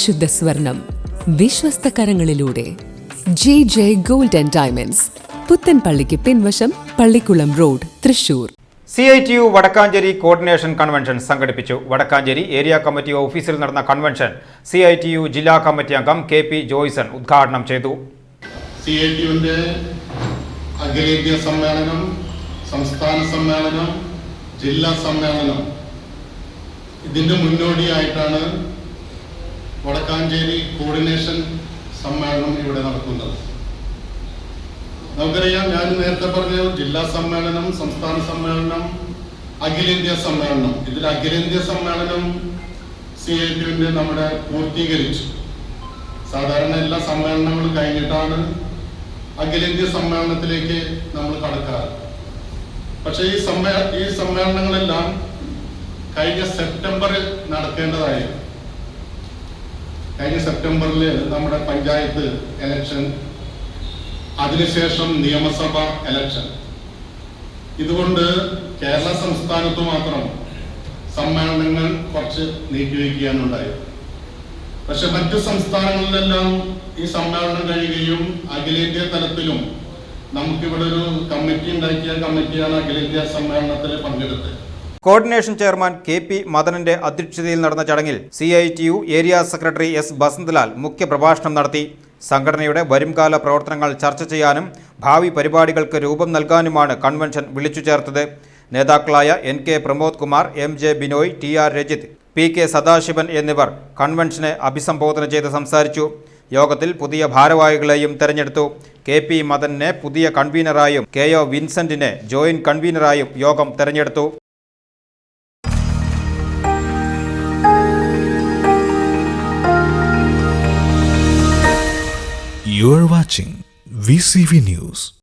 പരിശുദ്ധ സ്വർണം വിശ്വസ്ത കരങ്ങളിലൂടെ JJ Gold and Diamonds, പുത്തൻപള്ളിക്ക് പിൻവശം, Pallikkulam road, Thrissur. CITU Vadakkanchery coordination convention സംഘടിപ്പിച്ചു. വടക്കാഞ്ചേരി ഏരിയ കമ്മിറ്റി ഓഫീസിൽ നടന്ന കൺവെൻഷൻ CITU ജില്ലാ കമ്മിറ്റി അംഗം KP ജോയ്സൺ ഉദ്ഘാടനം ചെയ്തു. CITUവിന്റെ അഖിലേന്ത്യാ സമ്മേളനം, സംസ്ഥാന സമ്മേളനം, ജില്ലാ സമ്മേളനം ഇതിന്റെ മുന്നോടിയായിട്ടാണ് വടക്കാഞ്ചേരി കോർഡിനേഷൻ സമ്മേളനം ഇവിടെ നടക്കുന്നത്. നമുക്കറിയാം, ഞാൻ നേരത്തെ പറഞ്ഞ ജില്ലാ സമ്മേളനം, സംസ്ഥാന സമ്മേളനം, അഖിലേന്ത്യാ സമ്മേളനം. ഇതിൽ അഖിലേന്ത്യാ സമ്മേളനം CITUവിന്റെ നമ്മുടെ പൂർത്തീകരിച്ചു. സാധാരണ എല്ലാ സമ്മേളനങ്ങളും കഴിഞ്ഞിട്ടാണ് അഖിലേന്ത്യാ സമ്മേളനത്തിലേക്ക് നമ്മൾ കടക്കാറ്. പക്ഷേ ഈ സമ്മേളനങ്ങളെല്ലാം കഴിഞ്ഞ സെപ്റ്റംബറിൽ നടക്കേണ്ടതായിരുന്നു. കഴിഞ്ഞ സെപ്റ്റംബറിൽ നമ്മുടെ പഞ്ചായത്ത് ഇലക്ഷൻ, അതിനുശേഷം നിയമസഭ ഇലക്ഷൻ. ഇതുകൊണ്ട് കേരള സംസ്ഥാനത്ത് മാത്രം സമ്മേളനങ്ങൾ കുറച്ച് നീക്കിവെക്കാനുണ്ടായത്. പക്ഷെ മറ്റു സംസ്ഥാനങ്ങളിലെല്ലാം ഈ സമ്മേളനം കഴിയുകയും അഖിലേന്ത്യാ തലത്തിലും നമുക്കിവിടെ ഒരു കമ്മിറ്റി ഉണ്ടാക്കിയ കമ്മിറ്റിയാണ് അഖിലേന്ത്യാ സമ്മേളനത്തിൽ പങ്കെടുത്തത്. കോർഡിനേഷൻ ചെയർമാൻ KP മദനന്റെ അധ്യക്ഷതയിൽ നടന്ന ചടങ്ങിൽ CITU area secretary S Basanthalal മുഖ്യപ്രഭാഷണം നടത്തി. സംഘടനയുടെ വരുംകാല പ്രവർത്തനങ്ങൾ ചർച്ച ചെയ്യാനും ഭാവി പരിപാടികൾക്ക് രൂപം നൽകാനുമാണ് കൺവെൻഷൻ വിളിച്ചു ചേർത്തത്. നേതാക്കളായ NK Pramod Kumar, MJ Binoy, TR Rajith, PK Sadasivan എന്നിവർ കൺവെൻഷനെ അഭിസംബോധന ചെയ്ത് സംസാരിച്ചു. യോഗത്തിൽ പുതിയ ഭാരവാഹികളെയും തെരഞ്ഞെടുത്തു. KP മദനെ പുതിയ കൺവീനറായും KO വിൻസെന്റിനെ ജോയിന്റ് കൺവീനറായും യോഗം തെരഞ്ഞെടുത്തു. You are watching VCV News.